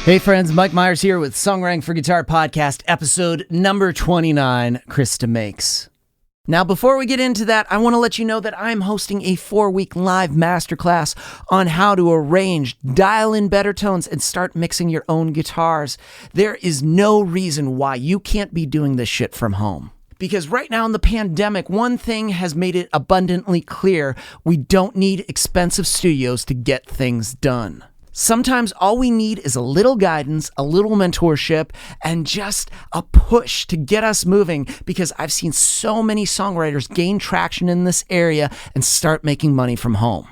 Hey friends, Mike Myers here with Songwriting for Guitar Podcast, episode number 29, Chris DeMakes. Now, before we get into that, I want to let you know that I'm hosting a 4-week live masterclass on how to arrange, dial in better tones, and start mixing your own guitars. There is no reason why you can't be doing this shit from home. Because right now in the pandemic, one thing has made it abundantly clear: we don't need expensive studios to get things done. Sometimes all we need is a little guidance, a little mentorship, and just a push to get us moving, because I've seen so many songwriters gain traction in this area and start making money from home.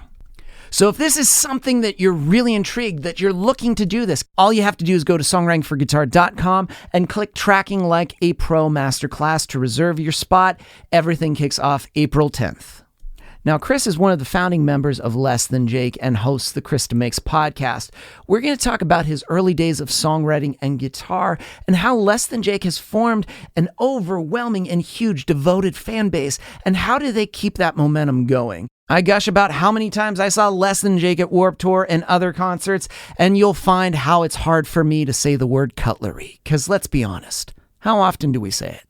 So if this is something that you're really intrigued, that you're looking to do this, all you have to do is go to songwritingforguitar.com and click Tracking Like a Pro Masterclass to reserve your spot. Everything kicks off April 10th. Now, Chris is one of the founding members of Less Than Jake and hosts the Chris DeMakes podcast. We're going to talk about his early days of songwriting and guitar and how Less Than Jake has formed an overwhelming and huge devoted fan base, and how do they keep that momentum going. I gush about how many times I saw Less Than Jake at Warped Tour and other concerts, and you'll find how it's hard for me to say the word cutlery, because let's be honest, how often do we say it?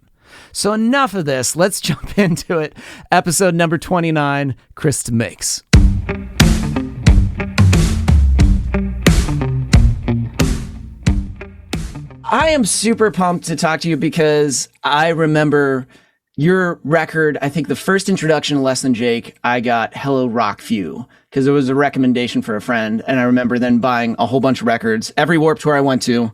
So enough of this, let's jump into it. Episode number 29, Chris DeMakes. I am super pumped to talk to you because I remember your record. I think the first introduction to Less Than Jake, I got Hello Rock Few, because it was a recommendation for a friend. And I remember then buying a whole bunch of records. Every Warped Tour I went to,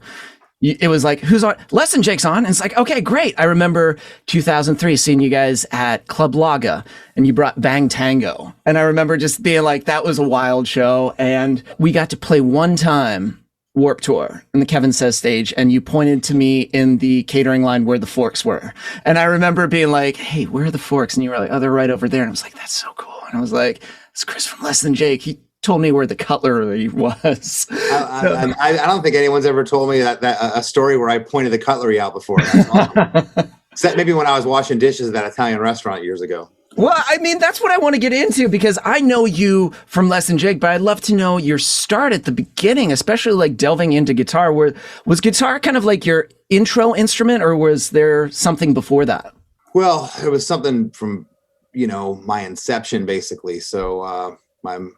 it was like, who's on? Less Than Jake's on. And it's like, okay, great. I remember 2003 seeing you guys at Club Laga and you brought Bang Tango. And I remember just being like, that was a wild show. And we got to play one time Warped Tour in the Kevin Says stage. And you pointed to me in the catering line where the forks were. And I remember being like, hey, where are the forks? And you were like, oh, they're right over there. And I was like, that's so cool. And I was like, it's Chris from Less Than Jake. He told me where the cutlery was. I don't think anyone's ever told me that a story where I pointed the cutlery out before. That's awesome. Except maybe when I was washing dishes at that Italian restaurant years ago. Well, I mean, that's what I want to get into, because I know you from Less Than Jake, but I'd love to know your start at the beginning, especially like delving into guitar. Was guitar kind of like your intro instrument, or was there something before that? Well, it was something from, my inception, basically. So I'm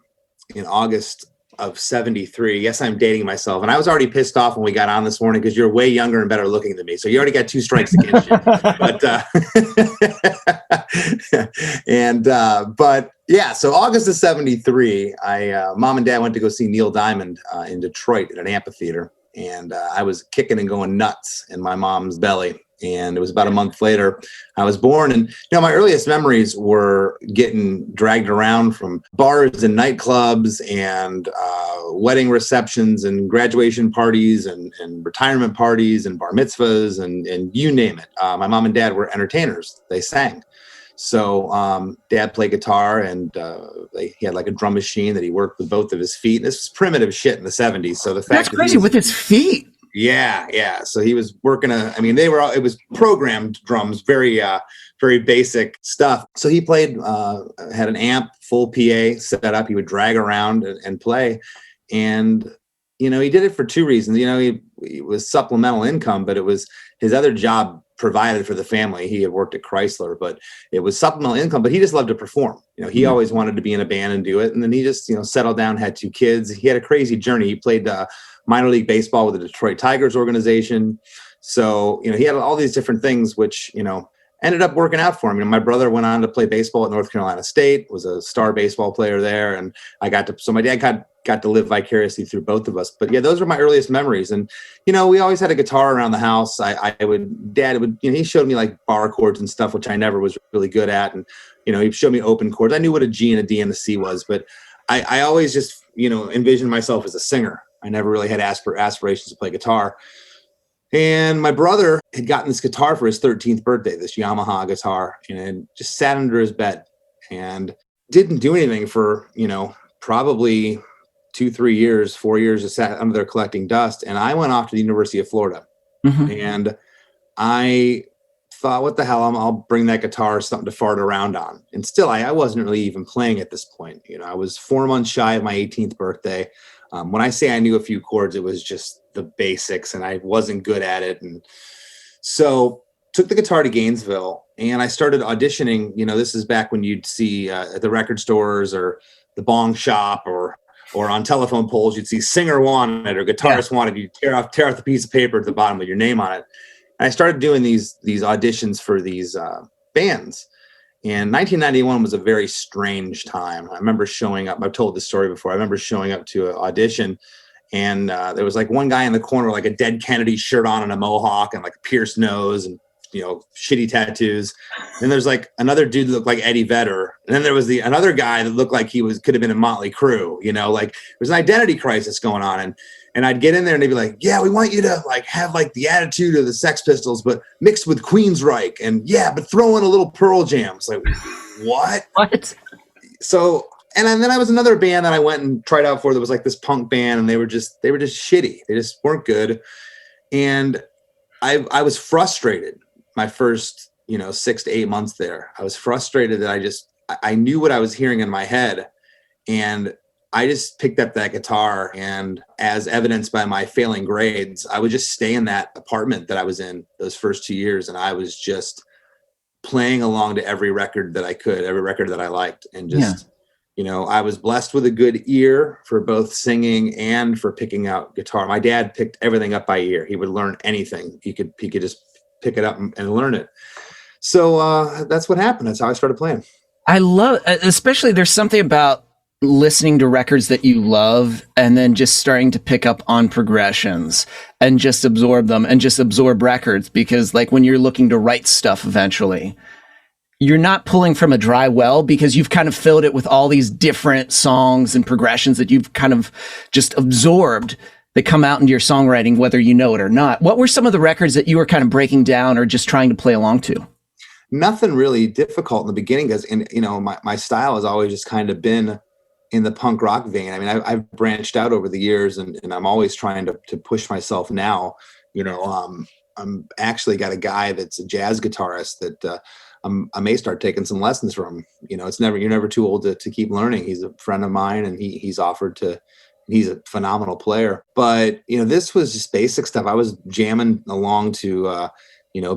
in August of 73. Yes, I'm dating myself. And I was already pissed off when we got on this morning because you're way younger and better looking than me. So you already got 2 strikes against you. But yeah, so August of 73, Mom and Dad went to go see Neil Diamond in Detroit at an amphitheater. And I was kicking and going nuts in my mom's belly. And it was about a month later I was born. And, my earliest memories were getting dragged around from bars and nightclubs and wedding receptions and graduation parties and retirement parties and bar mitzvahs and you name it. My mom and dad were entertainers. They sang. So Dad played guitar, and he had like a drum machine that he worked with both of his feet. And this was primitive shit in the 70s. So the fact that's crazy, with his feet. Yeah. So he was working it was programmed drums, very basic stuff. So he played, had an amp, full PA set up. He would drag around and play. And, he did it for 2 reasons. He was supplemental income, but it was his other job provided for the family. He had worked at Chrysler, but it was supplemental income, but he just loved to perform. He always wanted to be in a band and do it. And then he just, settled down, had 2 kids. He had a crazy journey. He played, minor league baseball with the Detroit Tigers organization. So, he had all these different things, which, ended up working out for him. My brother went on to play baseball at North Carolina State, was a star baseball player there. And so my dad got to live vicariously through both of us. But yeah, those are my earliest memories. And, we always had a guitar around the house. Dad would, he showed me like bar chords and stuff, which I never was really good at. And, he showed me open chords. I knew what a G and a D and a C was, but I always just, envisioned myself as a singer. I never really had aspirations to play guitar. And my brother had gotten this guitar for his 13th birthday, this Yamaha guitar, and just sat under his bed and didn't do anything for, probably 2-3 years, 4 years, just sat under there collecting dust. And I went off to the University of Florida. Mm-hmm. And I thought, what the hell, I'll bring that guitar, something to fart around on. And still, I wasn't really even playing at this point. I was 4 months shy of my 18th birthday. When I say I knew a few chords, it was just the basics and I wasn't good at it. And so took the guitar to Gainesville and I started auditioning. This is back when you'd see at the record stores or the bong shop or on telephone poles, you'd see singer wanted or guitarist wanted. You tear off the piece of paper at the bottom with your name on it. And I started doing these auditions for these bands. And 1991 was a very strange time. I remember showing up. I've told this story before. I remember showing up to an audition, and there was like one guy in the corner, like a Dead Kennedy shirt on and a mohawk and like a pierced nose and shitty tattoos. And there's like another dude that looked like Eddie Vedder. And then there was another guy that looked like could have been in Motley Crue. Like there was an identity crisis going on. And I'd get in there and they'd be like, yeah, we want you to like have like the attitude of the Sex Pistols, but mixed with Queensryche. And yeah, but throw in a little Pearl Jam. It's like, what? What? So, and then I was another band that I went and tried out for that was like this punk band, and they were just shitty. They just weren't good. And I was frustrated my first, 6 to 8 months there. I was frustrated that I knew what I was hearing in my head. And I just picked up that guitar, and as evidenced by my failing grades, I would just stay in that apartment that I was in those first 2 years. And I was just playing along to every record that I could, every record that I liked. And just, I was blessed with a good ear for both singing and for picking out guitar. My dad picked everything up by ear. He would learn anything. He could just pick it up and learn it. So that's what happened. That's how I started playing. I love, especially there's something about listening to records that you love and then just starting to pick up on progressions and just absorb them and just absorb records, because like when you're looking to write stuff eventually, you're not pulling from a dry well because you've kind of filled it with all these different songs and progressions that you've kind of just absorbed that come out into your songwriting, whether you know it or not. What were some of the records that you were kind of breaking down or just trying to play along to? Nothing really difficult in the beginning, because my style has always just kind of been in the punk rock vein. I mean, I've branched out over the years, and I'm always trying to push myself now. I'm actually got a guy that's a jazz guitarist that I may start taking some lessons from. You're never too old to keep learning. He's a friend of mine, and he's offered to. He's a phenomenal player. But this was just basic stuff. I was jamming along to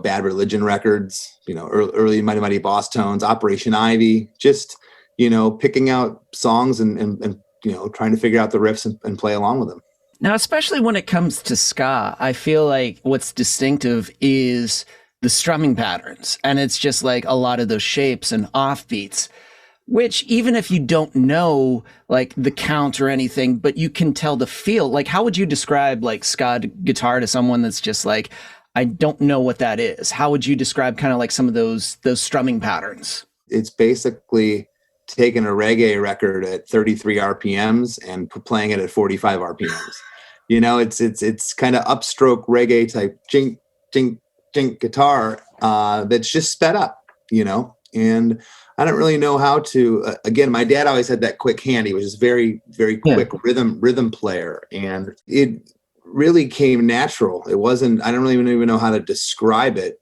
Bad Religion records. Early Mighty Mighty Boss Tones, Operation Ivy. Just picking out songs and trying to figure out the riffs and play along with them. Now, especially when it comes to ska, I feel like what's distinctive is the strumming patterns. And it's just like a lot of those shapes and offbeats, which even if you don't know like the count or anything, but you can tell the feel. Like, how would you describe like ska guitar to someone that's just like, I don't know what that is? How would you describe kind of like some of those strumming patterns? It's basically taking a reggae record at 33 RPMs and playing it at 45 RPMs. It's kind of upstroke reggae type jink, jink, jink guitar that's just sped up, and I don't really know how to, again, my dad always had that quick hand. He was just very, very quick rhythm player. And it really came natural. It wasn't, I don't really even know how to describe it.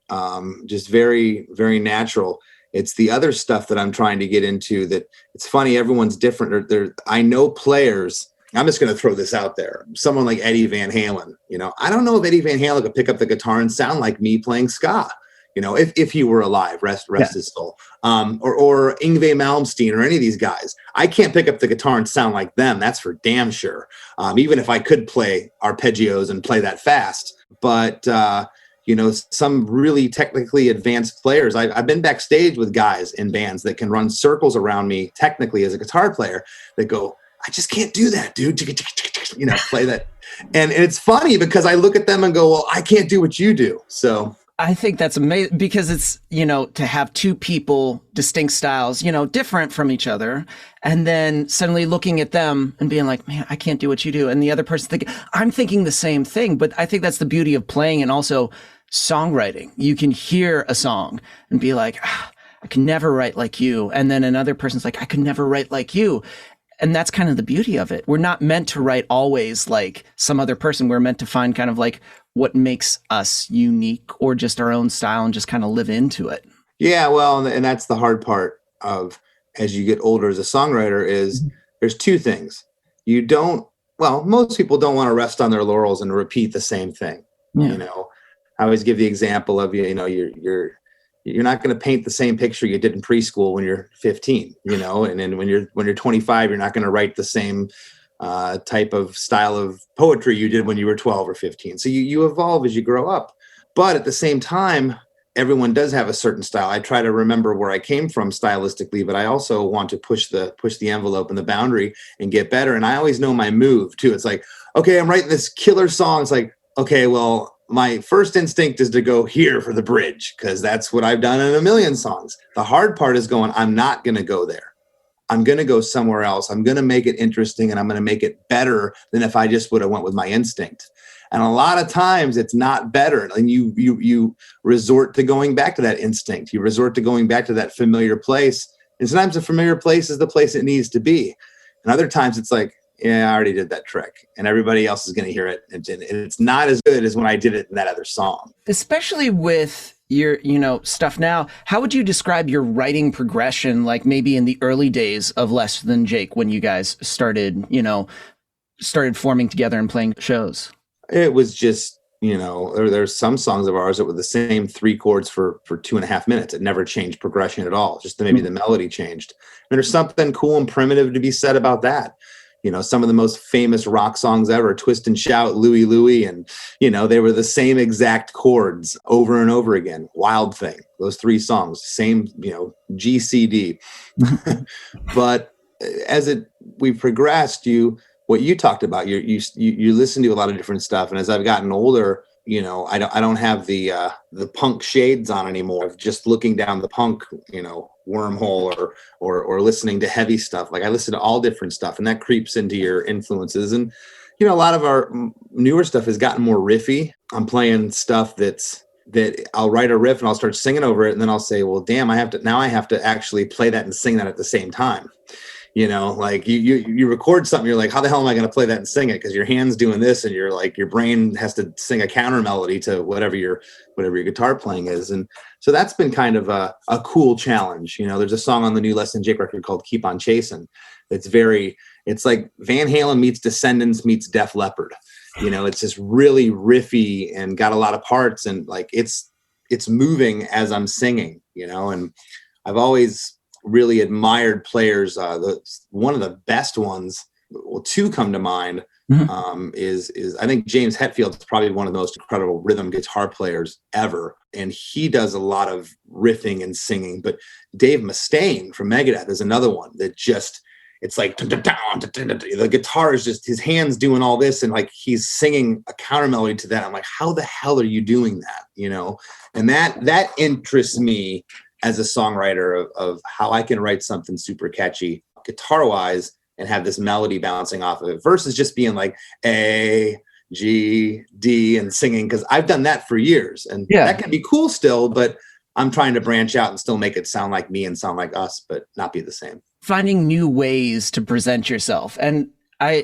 Just very, very natural. It's the other stuff that I'm trying to get into that it's funny. Everyone's different. I know players. I'm just going to throw this out there. Someone like Eddie Van Halen, I don't know if Eddie Van Halen could pick up the guitar and sound like me playing ska. If he were alive, rest his soul, or Yngwie Malmsteen or any of these guys, I can't pick up the guitar and sound like them. That's for damn sure. Even if I could play arpeggios and play that fast, but some really technically advanced players. I've been backstage with guys in bands that can run circles around me technically as a guitar player that go, I just can't do that, dude. Play that. And it's funny because I look at them and go, well, I can't do what you do. So I think that's amazing because it's, to have two people, distinct styles, different from each other. And then suddenly looking at them and being like, man, I can't do what you do. And the other person thinking, I'm thinking the same thing. But I think that's the beauty of playing and also songwriting. You can hear a song and be like, I can never write like you. And then another person's like, I could never write like you. And that's kind of the beauty of it. We're not meant to write always like some other person. We're meant to find kind of like what makes us unique or just our own style and just kind of live into it. Yeah, well, and that's the hard part of as you get older as a songwriter is there's two things. You don't well, most people don't want to rest on their laurels and repeat the same thing. Yeah. You know, I always give the example of, you know, you're not going to paint the same picture you did in preschool when you're 15, you know, and then when you're 25, you're not going to write the same type of style of poetry you did when you were 12 or 15. So you evolve as you grow up. But at the same time, everyone does have a certain style. I try to remember where I came from stylistically, but I also want to push the envelope and the boundary and get better. And I always know my move too. It's like, okay, I'm writing this killer song. It's like, okay, well, my first instinct is to go here for the bridge, because that's what I've done in a million songs. The hard part is going, I'm not going to go there. I'm going to go somewhere else. I'm going to make it interesting, and I'm going to make it better than if I just would have went with my instinct. And a lot of times it's not better. And you resort to going back to that instinct. You resort to going back to that familiar place. And sometimes the familiar place is the place it needs to be. And other times it's like, yeah, I already did that trick, and everybody else is going to hear it. And it's not as good as when I did it in that other song. Especially with your, you know, stuff now, how would you describe your writing progression, like maybe in the early days of Less Than Jake, when you guys started forming together and playing shows? It was just, you know, there's some songs of ours that were the same 3 chords for 2.5 minutes. It never changed progression at all. Just maybe the melody changed. And there's something cool and primitive to be said about that. You know, some of the most famous rock songs ever, Twist and Shout, Louie Louie, and, you know, they were the same exact chords over and over again. Wild Thing, those 3 songs, same, you know, G, C, D. But as we progressed, what you talked about, you listen to a lot of different stuff. And as I've gotten older, you know, I don't have the punk shades on anymore of just looking down the punk, you know, wormhole or listening to heavy stuff. Like I listen to all different stuff, and that creeps into your influences. And, you know, a lot of our newer stuff has gotten more riffy. I'm playing stuff that I'll write a riff and I'll start singing over it. And then I'll say, well, damn, I have to actually play that and sing that at the same time. You know, like you record something, you're like, how the hell am I going to play that and sing it? Because your hand's doing this, and you're like, your brain has to sing a counter melody to whatever your guitar playing is. And so that's been kind of a cool challenge. You know, there's a song on the new Less Than Jake record called Keep On Chasing. It's like Van Halen meets Descendants meets Def Leppard. You know, it's just really riffy and got a lot of parts, and like it's moving as I'm singing, you know. And I've always really admired players. One of the best ones, well, 2 come to mind. Is I think James Hetfield is probably one of the most incredible rhythm guitar players ever, and he does a lot of riffing and singing. But Dave Mustaine from Megadeth is another one that just, it's like the guitar is just his hands doing all this, and like he's singing a counter melody to that. I'm like, how the hell are you doing that? You know, and that interests me as a songwriter of how I can write something super catchy guitar wise and have this melody bouncing off of it versus just being like A, G, D and singing. Cause I've done that for years, and that can be cool still, but I'm trying to branch out and still make it sound like me and sound like us, but not be the same. Finding new ways to present yourself. And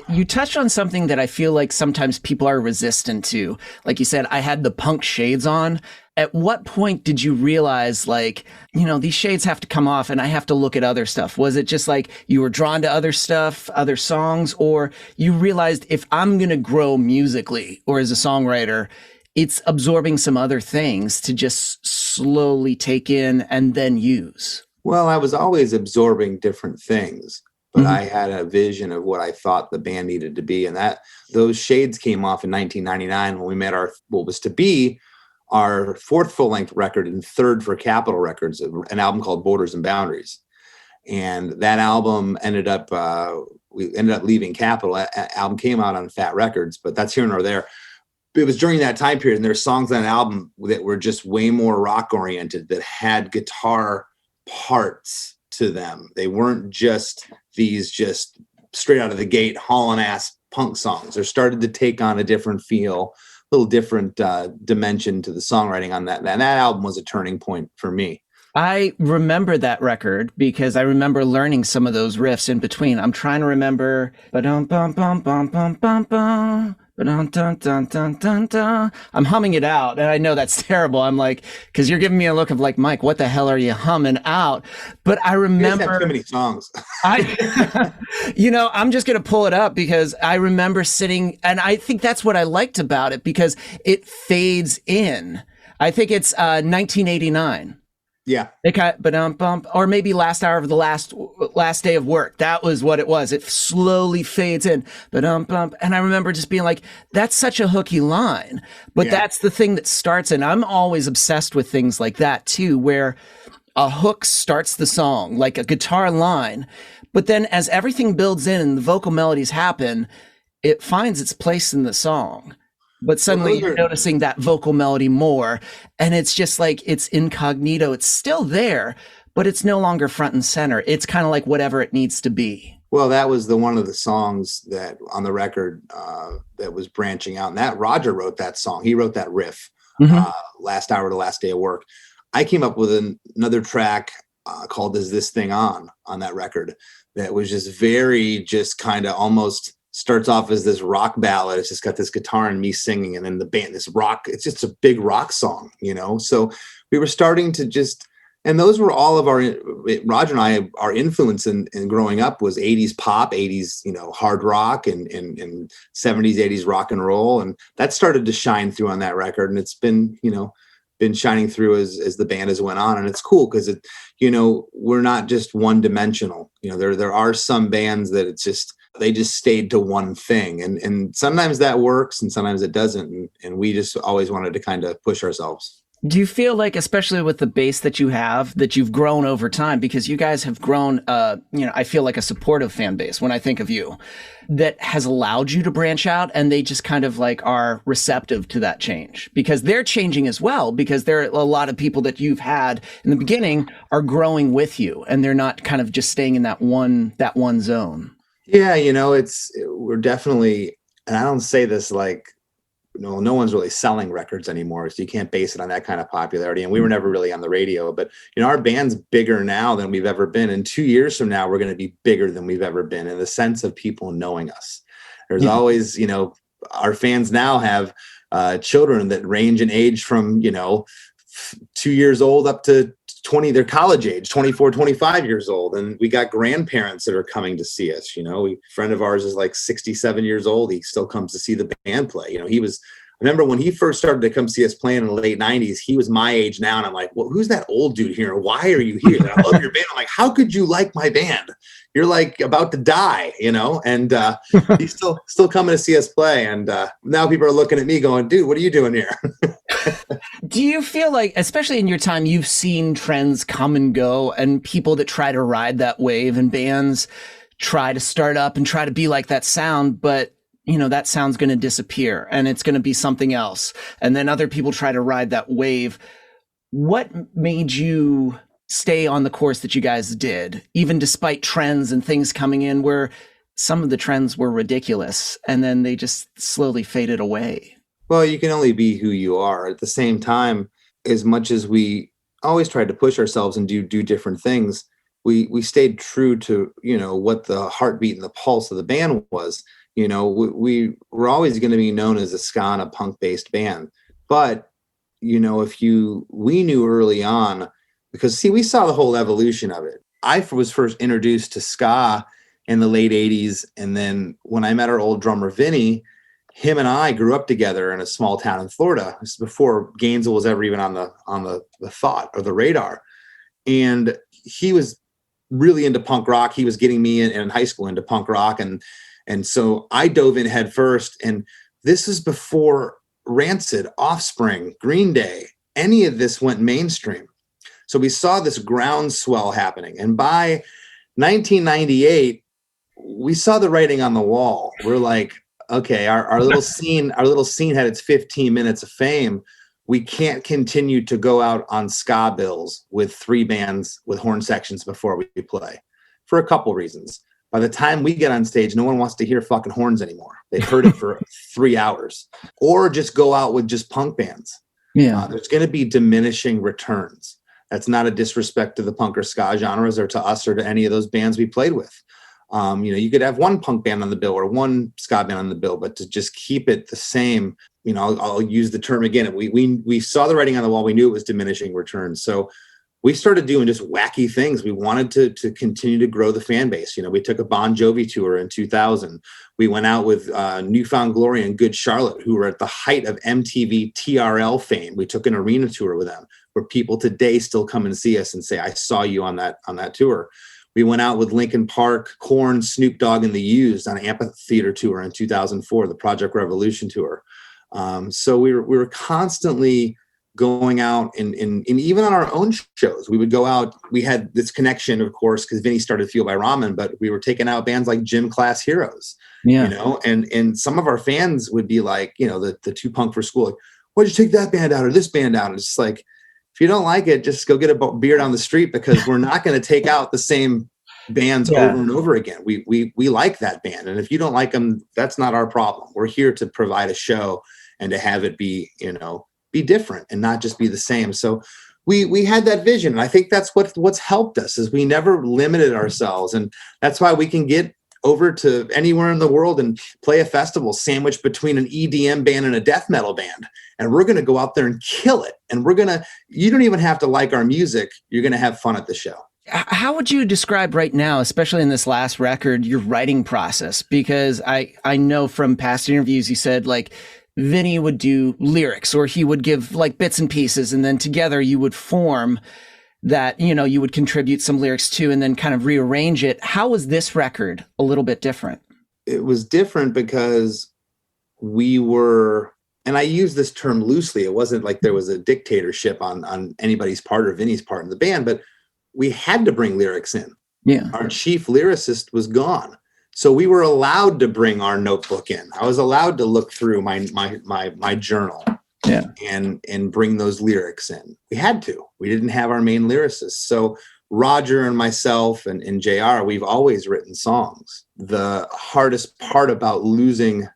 you touched on something that I feel like sometimes people are resistant to. Like you said, I had the punk shades on. At what point did you realize, like, you know, these shades have to come off and I have to look at other stuff? Was it just like you were drawn to other stuff, other songs, or you realized if I'm going to grow musically or as a songwriter, it's absorbing some other things to just slowly take in and then use? Well, I was always absorbing different things, but I had a vision of what I thought the band needed to be. And those shades came off in 1999 when we made what was to be our 4th full-length record and 3rd for Capitol Records, an album called Borders and Boundaries. And that album we ended up leaving Capitol. That album came out on Fat Records, but that's here nor there. It was during that time period, and there were songs on an album that were just way more rock-oriented, that had guitar parts to them. They weren't just these just straight out of the gate hauling ass punk songs. They started to take on a different feel, a little different dimension to the songwriting on that. And that album was a turning point for me. I remember that record because I remember learning some of those riffs in between. I'm trying to remember. Ba-dum, bum, bum, bum, bum, bum, bum. Dun, dun, dun, dun, dun, dun. I'm humming it out, and I know that's terrible. I'm like, because you're giving me a look of like, Mike, what the hell are you humming out? But I remember have too many songs. I'm just going to pull it up because I remember sitting, and I think that's what I liked about it because it fades in. I think it's 1989. Yeah. It got bump, or maybe last hour of the last day of work. That was what it was. It slowly fades in, bump. And I remember just being like, that's such a hooky line. But that's the thing that starts. And I'm always obsessed with things like that too, where a hook starts the song, like a guitar line. But then as everything builds in and the vocal melodies happen, it finds its place in the song. But suddenly you're noticing that vocal melody more, and it's just like it's incognito. It's still there, but it's no longer front and center. It's kind of like whatever it needs to be. Well, that was one of the songs that on the record that was branching out, and that Roger wrote that song. He wrote that riff, last hour to last day of work. I came up with another track called "Is This Thing On" that record that was just kind of almost starts off as this rock ballad. It's just got this guitar and me singing, and then the band, this rock, it's just a big rock song, So we were starting to and those were all of Roger and I, our influence in growing up was 80s pop, 80s, hard rock and 70s, 80s rock and roll. And that started to shine through on that record. And it's been shining through as the band has went on. And it's cool because we're not just one dimensional. There are some bands that they just stayed to one thing. And sometimes that works and sometimes it doesn't. And we just always wanted to kind of push ourselves. Do you feel like, especially with the base that you have, that you've grown over time? Because you guys have grown, I feel like a supportive fan base when I think of you that has allowed you to branch out, and they just kind of like are receptive to that change because they're changing as well, because there are a lot of people that you've had in the beginning are growing with you and they're not kind of just staying in that one zone. Yeah. We're definitely, and I don't say this like, no one's really selling records anymore, so you can't base it on that kind of popularity. And we were never really on the radio, but our band's bigger now than we've ever been. And 2 years from now, we're going to be bigger than we've ever been in the sense of people knowing us. There's always, our fans now have children that range in age from, 2 years old up to 20, they're college age, 24, 25 years old. And we got grandparents that are coming to see us. A friend of ours is like 67 years old. He still comes to see the band play. I remember when he first started to come see us playing in the late 90s, he was my age now. And I'm like, well, who's that old dude here? Why are you here? I love your band. I'm like, how could you like my band? You're like about to die, and he's still coming to see us play. And now people are looking at me going, dude, what are you doing here? Do you feel like, especially in your time, you've seen trends come and go and people that try to ride that wave and bands try to start up and try to be like that sound, but that sound's going to disappear and it's going to be something else. And then other people try to ride that wave. What made you stay on the course that you guys did, even despite trends and things coming in where some of the trends were ridiculous and then they just slowly faded away? Well, you can only be who you are. At the same time, as much as we always tried to push ourselves and do different things, we stayed true to, what the heartbeat and the pulse of the band was. We were always going to be known as a ska and a punk-based band. But, we knew early on, because, we saw the whole evolution of it. I was first introduced to ska in the late 80s. And then when I met our old drummer, Vinny, him and I grew up together in a small town in Florida. This is before Gainesville was ever even on the thought or the radar. And he was really into punk rock. He was getting me in high school into punk rock. And so I dove in head first. And this is before Rancid, Offspring, Green Day, any of this went mainstream. So we saw this groundswell happening. And by 1998, we saw the writing on the wall. We're like, okay, our little scene had its 15 minutes of fame. We can't continue to go out on ska bills with 3 bands with horn sections before we play, for a couple reasons. By the time we get on stage, no one wants to hear fucking horns anymore. They've heard it for 3 hours. Or just go out with just punk bands. Yeah, there's going to be diminishing returns. That's not a disrespect to the punk or ska genres or to us or to any of those bands we played with. You could have one punk band on the bill or one ska band on the bill, but to just keep it the same, I'll use the term again. We saw the writing on the wall. We knew it was diminishing returns. So we started doing just wacky things. We wanted to continue to grow the fan base. We took a Bon Jovi tour in 2000. We went out with Newfound Glory and Good Charlotte, who were at the height of MTV TRL fame. We took an arena tour with them, where people today still come and see us and say, "I saw you on that tour." We went out with Linkin Park, Korn, Snoop Dogg, and the Used on an amphitheater tour in 2004, the Project Revolution tour. So we were constantly going out and even on our own shows, we would go out. We had this connection, of course, because Vinny started Fuel by Ramen, but we were taking out bands like Gym Class Heroes, and some of our fans would be like, the Too Punk for School, like, why'd you take that band out or this band out? And it's just like, if you don't like it, just go get a beer down the street, because we're not going to take out the same bands over and over again. We like that band. And if you don't like them, that's not our problem. We're here to provide a show and to have it be, be different and not just be the same. So we had that vision. And I think that's what's helped us, is we never limited ourselves. And that's why we can get over to anywhere in the world and play a festival sandwiched between an EDM band and a death metal band. And we're going to go out there and kill it. And you don't even have to like our music. You're going to have fun at the show. How would you describe right now, especially in this last record, your writing process? Because I know from past interviews, you said like Vinny would do lyrics, or he would give like bits and pieces, and then together you would form that, you would contribute some lyrics to, and then kind of rearrange it. How was this record a little bit different? It was different because we were, and I use this term loosely, it wasn't like there was a dictatorship on anybody's part or Vinny's part in the band, but we had to bring lyrics in. Yeah. Our chief lyricist was gone. So we were allowed to bring our notebook in. I was allowed to look through my journal and bring those lyrics in. We had to. We didn't have our main lyricist. So Roger and myself and JR, we've always written songs. The hardest part about losing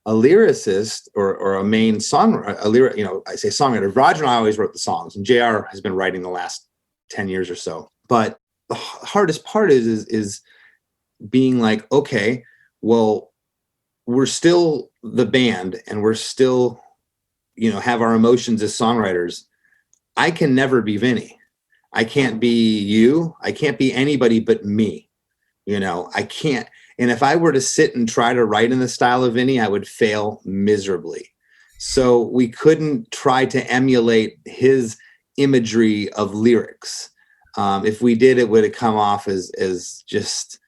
a lyricist or a main songwriter, I say songwriter. Roger and I always wrote the songs, and JR has been writing the last 10 years or so. But the hardest part is being like, okay, well, we're still the band and we're still, have our emotions as songwriters. I can never be Vinny. I can't be you. I can't be anybody but me. I can't. And if I were to sit and try to write in the style of Vinny, I would fail miserably. So we couldn't try to emulate his imagery of lyrics. If we did, it would have come off as just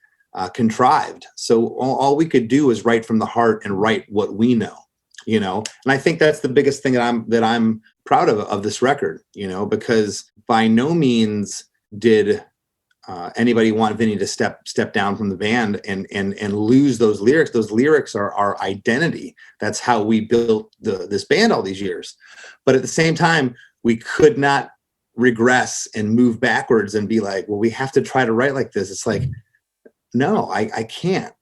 contrived. So all we could do is write from the heart and write what we know, and I think that's the biggest thing that I'm proud of this record, because by no means did anybody want Vinny to step down from the band and lose those lyrics. Those lyrics are our identity. That's how we built this band all these years. But at the same time, we could not regress and move backwards and be like, well, we have to try to write like this. It's like, no, I can't.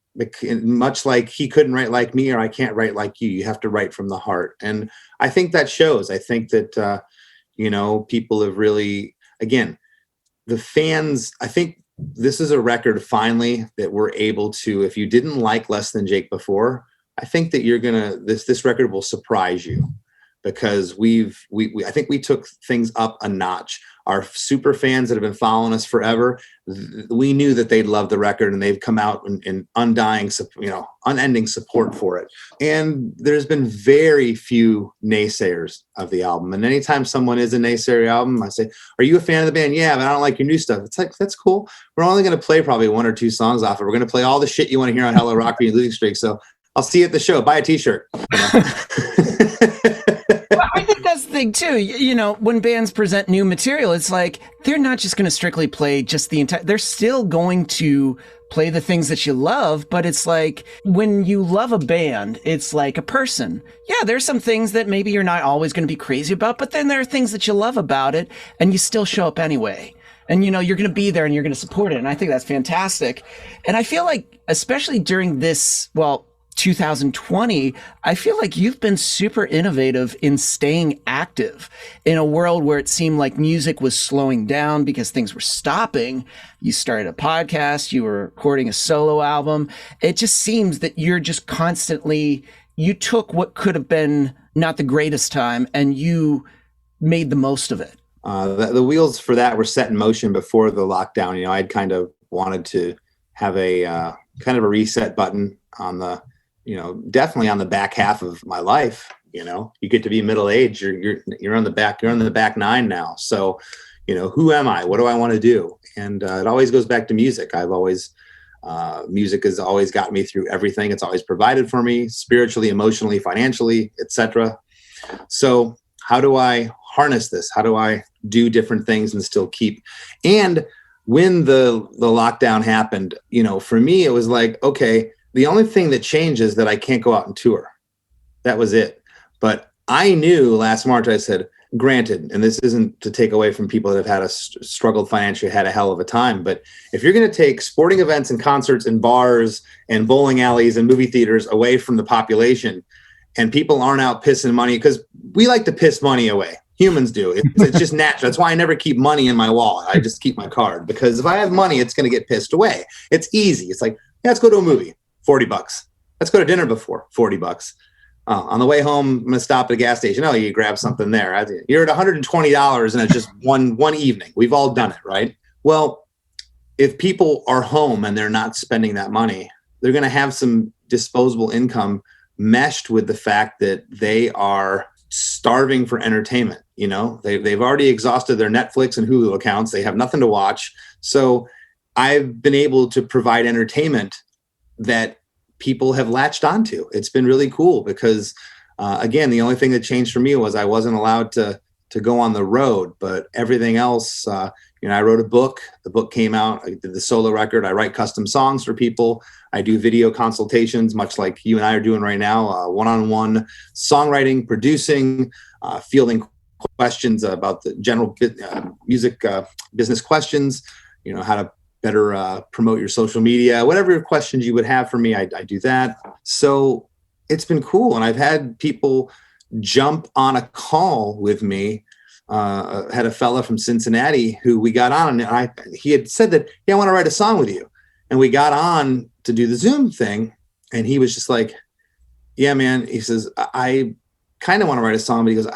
Much like he couldn't write like me, or I can't write like you. You have to write from the heart. And I think that shows. I think that, people have really, again, the fans, I think this is a record finally that we're able to, if you didn't like Less Than Jake before, I think that this record will surprise you, because I think we took things up a notch. Our super fans that have been following us forever, we knew that they'd love the record, and they've come out in unending support for it. And there's been very few naysayers of the album. And anytime someone is a naysayer album, I say, "Are you a fan of the band?" "Yeah, but I don't like your new stuff." It's like, that's cool. We're only going to play probably one or two songs off it. We're going to play all the shit you want to hear on Hello Rock and Losing Streak. So I'll see you at the show. Buy a t-shirt. I think that's the thing too. When bands present new material, it's like they're not just going to strictly play just the entire. They're still going to play the things that you love, but it's like when you love a band, it's like a person. Yeah, there's some things that maybe you're not always going to be crazy about, but then there are things that you love about it, and you still show up anyway. And you're going to be there and you're going to support it, and I think that's fantastic. And I feel like, especially during this, 2020, I feel like you've been super innovative in staying active in a world where it seemed like music was slowing down because things were stopping. You started a podcast, you were recording a solo album. It just seems that you're just constantly, you took what could have been not the greatest time and you made the most of it. The wheels for that were set in motion before the lockdown. You know, I'd kind of wanted to have a kind of a reset button on the, you know, definitely on the back half of my life. You know, you get to be middle age, you're on the back nine now. So, you know, who am I? What do I want to do? And it always goes back to music. Music has always got me through everything. It's always provided for me spiritually, emotionally, financially, etc. So how do I harness this? How do I do different things and still keep? And when the lockdown happened, you know, for me, it was like, okay, the only thing that changed is that I can't go out and tour. That was it. But I knew last March, I said, granted, and this isn't to take away from people that have had struggled financially, had a hell of a time, but if you're going to take sporting events and concerts and bars and bowling alleys and movie theaters away from the population, and people aren't out pissing money, because we like to piss money away. Humans do. It's just natural. That's why I never keep money in my wallet. I just keep my card, because if I have money, it's going to get pissed away. It's easy. It's like, yeah, let's go to a movie, $40. Let's go to dinner before, $40. On the way home, I'm going to stop at a gas station. Oh, you grab something there. You're at $120 and it's just one evening. We've all done it, right? Well, if people are home and they're not spending that money, they're going to have some disposable income meshed with the fact that they are starving for entertainment. You know, they've already exhausted their Netflix and Hulu accounts. They have nothing to watch. So I've been able to provide entertainment that people have latched onto. It's been really cool because, again, the only thing that changed for me was I wasn't allowed to go on the road, but everything else, you know, I wrote a book. The book came out. I did the solo record. I write custom songs for people. I do video consultations, much like you and I are doing right now, one-on-one songwriting, producing, fielding questions about the general music business questions, you know, how to better promote your social media, whatever questions you would have for me, I do that. So it's been cool. And I've had people jump on a call with me. Had a fella from Cincinnati who we got on, and he had said that, yeah, I want to write a song with you. And we got on to do the Zoom thing. And he was just like, yeah, man, he says, I kind of want to write a song, but he goes,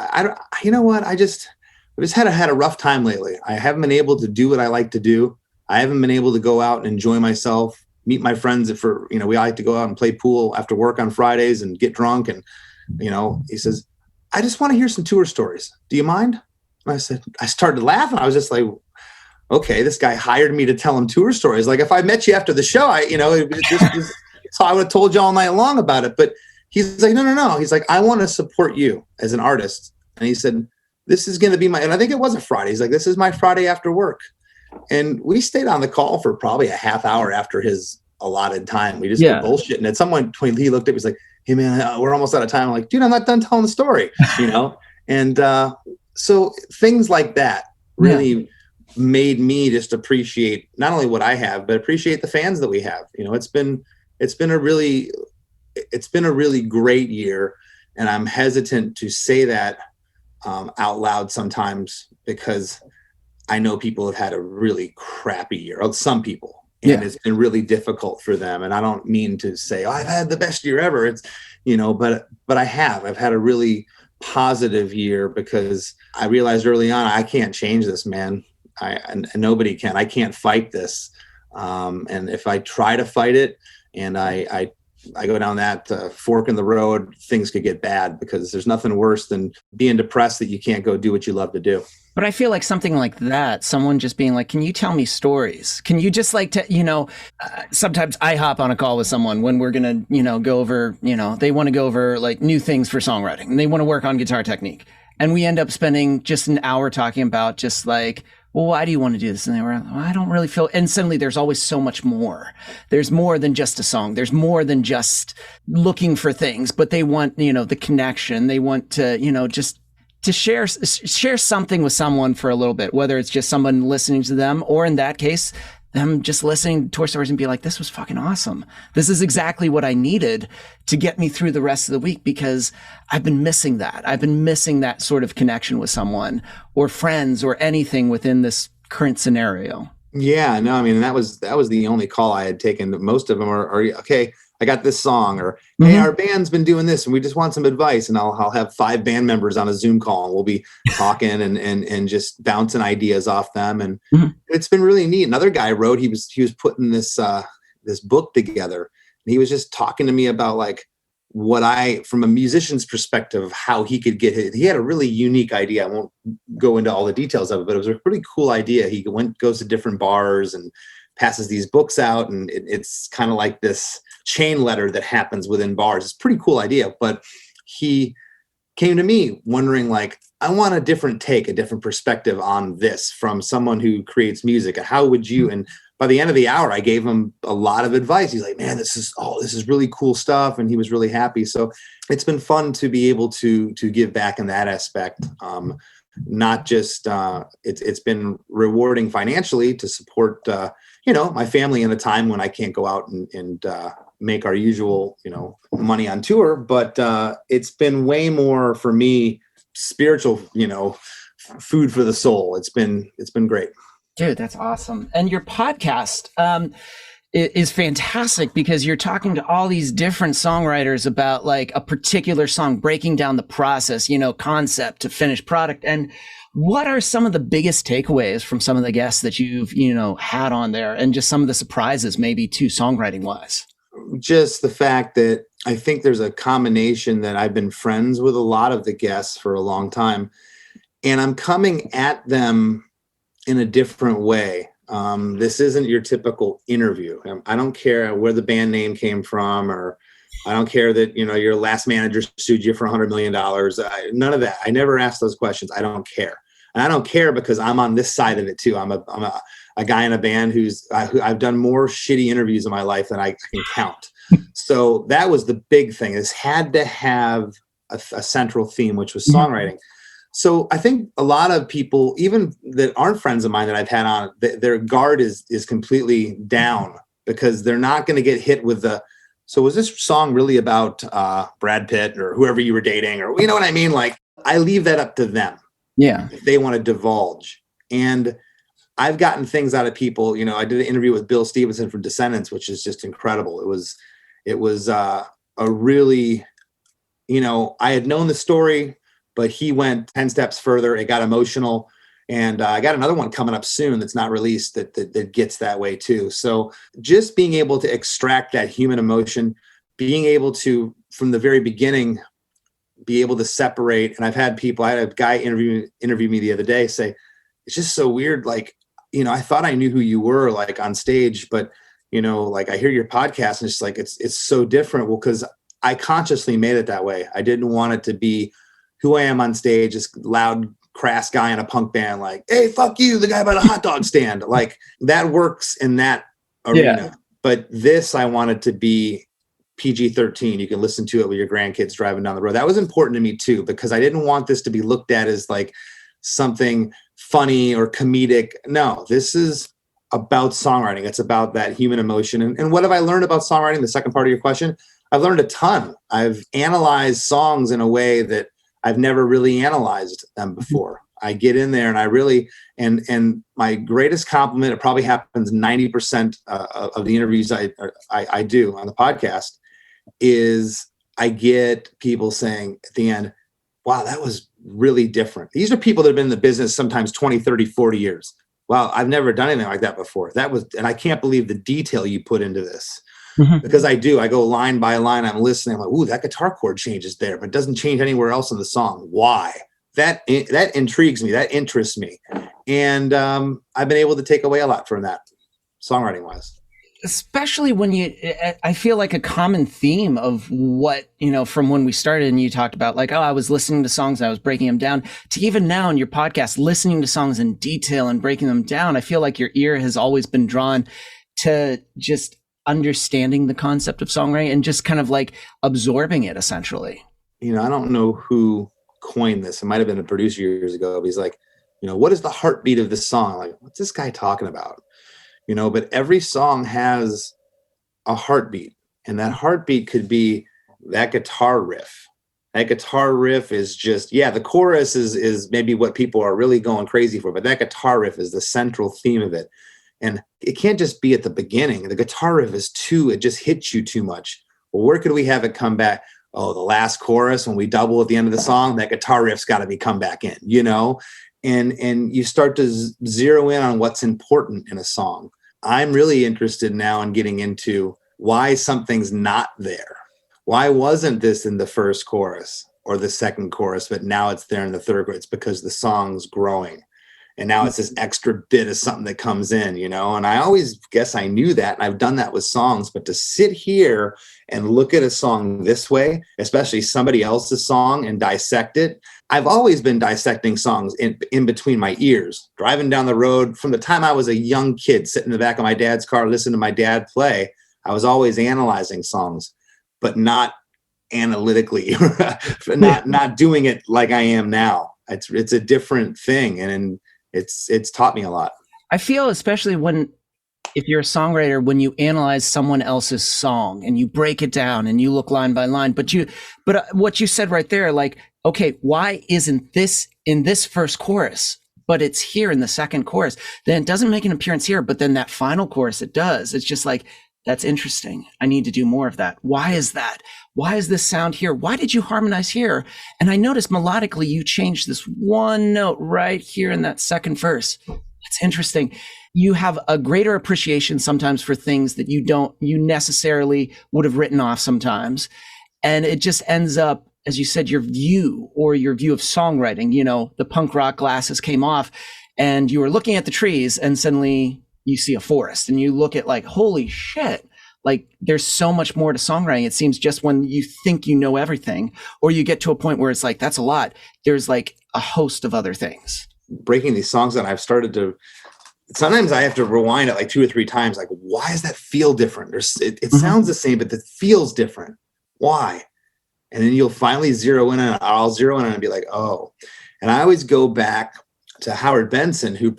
you know what? I've just had a rough time lately. I haven't been able to do what I like to do. I haven't been able to go out and enjoy myself, meet my friends. We like to go out and play pool after work on Fridays and get drunk. And, you know, he says, I just want to hear some tour stories. Do you mind? And I started laughing. I was just like, okay, this guy hired me to tell him tour stories. Like if I met you after the show, so I would have told you all night long about it. But he's like, no. He's like, I want to support you as an artist. And he said, this is going to be and I think it was a Friday. He's like, this is my Friday after work. And we stayed on the call for probably a half hour after his allotted time. We just were bullshitting. At some point, he looked at me, he was like, hey man, we're almost out of time. I'm like, dude, I'm not done telling the story, you know? And so things like that really made me just appreciate not only what I have, but appreciate the fans that we have. You know, it's been a really great year. And I'm hesitant to say that out loud sometimes because I know people have had a really crappy year, some people, and it's been really difficult for them. And I don't mean to say, oh, I've had the best year ever. It's, you know, but I've had a really positive year because I realized early on, I can't change this, man. And nobody can. I can't fight this. And if I try to fight it and I go down that fork in the road, things could get bad because there's nothing worse than being depressed that you can't go do what you love to do. But I feel like something like that, someone just being like, can you tell me stories? Can you just sometimes I hop on a call with someone when we're going to, go over, they want to go over like new things for songwriting and they want to work on guitar technique. And we end up spending just an hour talking about just like, well, why do you want to do this? And they were, well, I don't really feel, and suddenly there's always so much more. There's more than just a song. There's more than just looking for things, but they want, the connection. They want to, just to share something with someone for a little bit, whether it's just someone listening to them, or in that case, them just listening to tour stories and be like, this was fucking awesome. This is exactly what I needed to get me through the rest of the week, because I've been missing that. I've been missing that sort of connection with someone or friends or anything within this current scenario. Yeah, no, I mean, that was the only call I had taken. Most of them are okay, I got this song, or hey, our band's been doing this and we just want some advice. And I'll have 5 band members on a Zoom call and we'll be talking and just bouncing ideas off them. And it's been really neat. Another guy wrote, he was putting this book together, and he was just talking to me about like from a musician's perspective, how he could get he had a really unique idea. I won't go into all the details of it, but it was a pretty cool idea. He goes to different bars and passes these books out, and it's kind of like this chain letter that happens within bars. It's a pretty cool idea, but he came to me wondering, like, I want a different take, a different perspective on this from someone who creates music. And how would you, and by the end of the hour, I gave him a lot of advice. He's like, man, this is really cool stuff. And he was really happy. So it's been fun to be able to give back in that aspect. Not just, it's been rewarding financially to support, my family in a time when I can't go out and make our usual, money on tour, but it's been way more for me spiritual, food for the soul. It's been great. Dude, that's awesome. And your podcast is fantastic, because you're talking to all these different songwriters about like a particular song, breaking down the process, concept to finished product. And what are some of the biggest takeaways from some of the guests that you've, had on there, and just some of the surprises maybe too, songwriting wise? Just the fact that I think there's a combination that I've been friends with a lot of the guests for a long time, and I'm coming at them in a different way. This isn't your typical interview. I don't care where the band name came from, or I don't care that, your last manager sued you for $100 million. None of that. I never ask those questions. I don't care. And I don't care because I'm on this side of it too. I'm a guy in a band I've done more shitty interviews in my life than I can count. So that was the big thing, is had to have a central theme, which was songwriting. So I think a lot of people, even that aren't friends of mine that I've had on, their guard is completely down, because they're not going to get hit with so was this song really about Brad Pitt or whoever you were dating, or you know what I mean? Like, I leave that up to them. Yeah. If they want to divulge. And I've gotten things out of people. I did an interview with Bill Stevenson from Descendants, which is just incredible. It was a really, I had known the story, but he went 10 steps further. It got emotional. And I got another one coming up soon that's not released that gets that way too. So just being able to extract that human emotion, being able to, from the very beginning, be able to separate. And I had a guy interview me the other day say, it's just so weird. Like, I thought I knew who you were, like, on stage, but, like, I hear your podcast and it's like, it's so different. Well, because I consciously made it that way. I didn't want it to be who I am on stage, this loud, crass guy in a punk band, like, hey, fuck you, the guy by the hot dog stand. Like, that works in that arena. Yeah. But this, I wanted to be PG-13. You can listen to it with your grandkids driving down the road. That was important to me too, because I didn't want this to be looked at as like something funny or comedic. No, this is about songwriting. It's about that human emotion. And what have I learned about songwriting? The second part of your question, I've learned a ton. I've analyzed songs in a way that I've never really analyzed them before. I get in there and I really, and my greatest compliment, it probably happens 90% of the interviews I do on the podcast, is I get people saying at the end, wow, that was really different. These are people that have been in the business sometimes 20, 30, 40 years. Wow, I've never done anything like that before. And I can't believe the detail you put into this. Because I go line by line. I'm listening. I'm like, ooh, that guitar chord changes there, but it doesn't change anywhere else in the song. Why? That intrigues me. That interests me. And I've been able to take away a lot from that, songwriting wise. Especially when I feel like a common theme of what, from when we started and you talked about like, oh, I was listening to songs, I was breaking them down, to even now in your podcast, listening to songs in detail and breaking them down. I feel like your ear has always been drawn to just understanding the concept of songwriting and just kind of like absorbing it essentially. I don't know who coined this. It might've been a producer years ago, but he's like, what is the heartbeat of this song? Like, what's this guy talking about? but every song has a heartbeat, and that heartbeat could be that guitar riff. That guitar riff is just, the chorus is maybe what people are really going crazy for, but that guitar riff is the central theme of it. And it can't just be at the beginning. The guitar riff is it just hits you too much. Well, where could we have it come back? Oh, the last chorus, when we double at the end of the song, that guitar riff's got to be come back in, and you start to zero in on what's important in a song. I'm really interested now in getting into why something's not there. Why wasn't this in the first chorus or the second chorus, but now it's there in the third chorus? It's because the song's growing. And now it's this extra bit of something that comes in, and I always guess I knew that. And I've done that with songs, but to sit here and look at a song this way, especially somebody else's song, and dissect it. I've always been dissecting songs in between my ears, driving down the road from the time I was a young kid, sitting in the back of my dad's car, listening to my dad play. I was always analyzing songs, but not analytically, not doing it like I am now. It's a different thing. And it's taught me a lot. I feel, especially if you're a songwriter, when you analyze someone else's song and you break it down and you look line by line, but what you said right there, like, okay, why isn't this in this first chorus, but it's here in the second chorus? Then it doesn't make an appearance here, but then that final chorus, it does. It's just like, that's interesting. I need to do more of that. Why is that? Why is this sound here? Why did you harmonize here? And I noticed melodically, you changed this one note right here in that second verse. It's interesting. You have a greater appreciation sometimes for things that you necessarily would have written off sometimes. And it just ends up, as you said, your view of songwriting, the punk rock glasses came off and you were looking at the trees and suddenly you see a forest and you look at like, holy shit, like there's so much more to songwriting. It seems just when you think you know everything, or you get to a point where it's like, that's a lot. There's like a host of other things. Breaking these songs down, I've started to, sometimes I have to rewind it like 2 or 3 times. Like, why does that feel different? It sounds the same, but it feels different. Why? And then you'll finally zero in, and I'll zero in and be like, oh. And I always go back to Howard Benson, who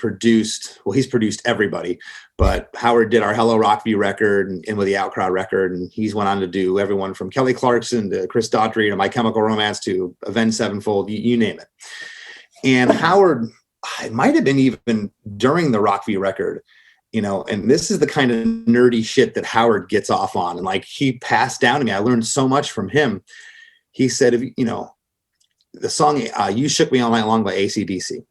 he's produced everybody, but Howard did our Hello Rockview record and with the Outcry record. And he's went on to do everyone from Kelly Clarkson to Chris Daughtry to My Chemical Romance to Avenged Sevenfold, you name it. And Howard, it might have been even during the Rockview record, and this is the kind of nerdy shit that Howard gets off on. And like, he passed down to me. I learned so much from him. He said, the song You Shook Me All Night Long by AC/DC.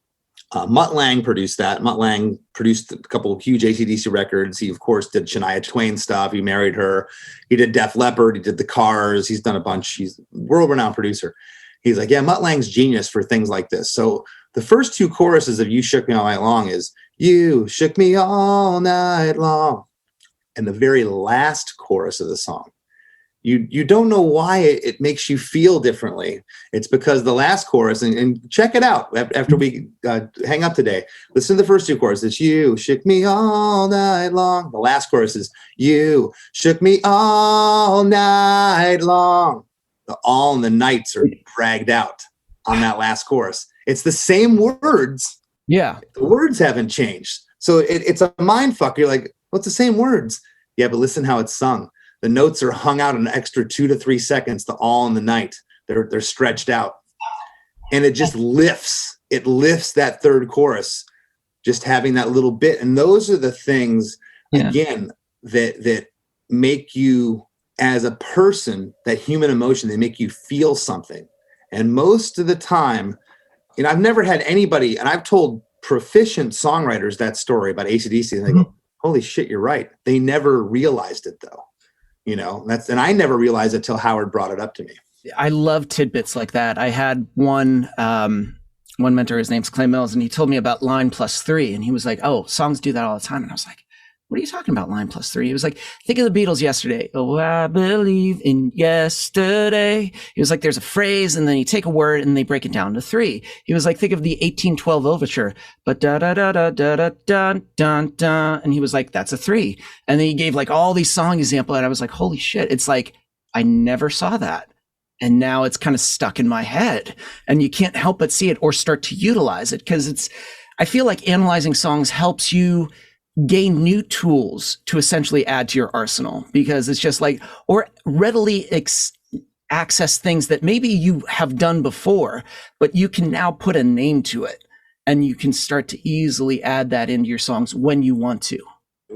Mutt Lange produced that. Mutt Lange produced a couple of huge AC/DC records. He, of course, did Shania Twain stuff. He married her. He did Def Leppard. He did the Cars. He's done a bunch. He's a world-renowned producer. He's like, yeah, Mutt Lange's genius for things like this. So the first 2 choruses of You Shook Me All Night Long is, you shook me all night long. And the very last chorus of the song, you don't know why it makes you feel differently. It's because the last chorus, and check it out after we hang up today. Listen to the first 2 choruses. You shook me all night long. The last chorus is, you shook me all night long. The all and the nights are dragged out on that last chorus. It's the same words. Yeah. The words haven't changed. So it's a mind fuck. You're like, what's the same words? Yeah, but listen how it's sung. The notes are hung out an extra 2 to 3 seconds, the all and the night. They're stretched out. And it just lifts. It lifts that third chorus, just having that little bit. And those are the things, again, that make you, as a person, that human emotion, they make you feel something. And most of the time, I've never had anybody, and I've told proficient songwriters that story about AC/DC, and they go, holy shit, you're right. They never realized it though. And I never realized it till Howard brought it up to me. I love tidbits like that. I had one mentor, his name's Clay Mills, and he told me about line plus 3. And he was like, oh, songs do that all the time. And I was like, what are you talking about, line plus 3? He was like, think of the Beatles Yesterday. Oh, I believe in yesterday. He was like, there's a phrase, and then you take a word and they break it down to 3. He was like, think of the 1812 overture, but da da da da da da da da da. And he was like, that's a 3. And then he gave like all these song examples, and I was like, holy shit. It's like, I never saw that. And now it's kind of stuck in my head, and you can't help but see it or start to utilize it, because I feel like analyzing songs helps you gain new tools to essentially add to your arsenal, because it's just like, or readily access things that maybe you have done before, but you can now put a name to it and you can start to easily add that into your songs when you want to.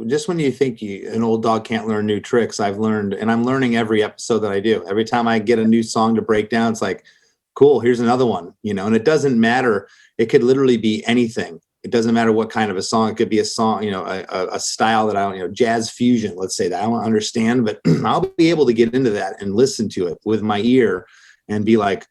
Just when you think an old dog can't learn new tricks, I've learned, and I'm learning every episode that I do. Every time I get a new song to break down, it's like, cool, here's another one, and it doesn't matter. It could literally be anything. It doesn't matter what kind of a song. It could be a song, a style that I don't, jazz fusion, let's say, that I don't understand, but I'll be able to get into that and listen to it with my ear and be like,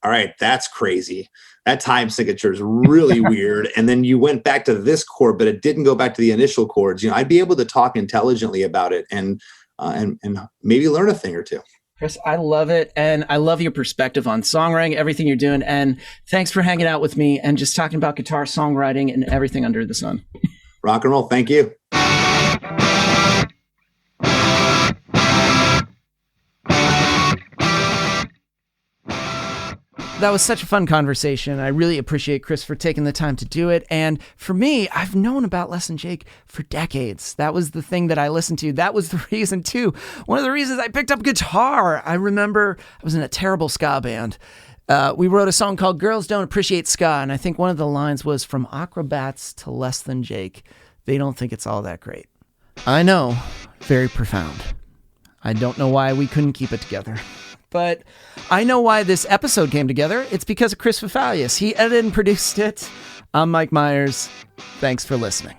all right, that's crazy. That time signature is really weird. And then you went back to this chord, but it didn't go back to the initial chords. I'd be able to talk intelligently about it and maybe learn a thing or two. Chris, I love it. And I love your perspective on songwriting, everything you're doing. And thanks for hanging out with me and just talking about guitar, songwriting, and everything under the sun. Rock and roll. Thank you. That was such a fun conversation. I really appreciate Chris for taking the time to do it. And for me, I've known about Less Than Jake for decades. That was the thing that I listened to. That was the reason too. One of the reasons I picked up guitar. I remember I was in a terrible ska band. We wrote a song called Girls Don't Appreciate Ska. And I think one of the lines was, from acrobats to Less Than Jake, they don't think it's all that great. I know, very profound. I don't know why we couldn't keep it together. But I know why this episode came together. It's because of Chris Fafalius. He edited and produced it. I'm Mike Myers. Thanks for listening.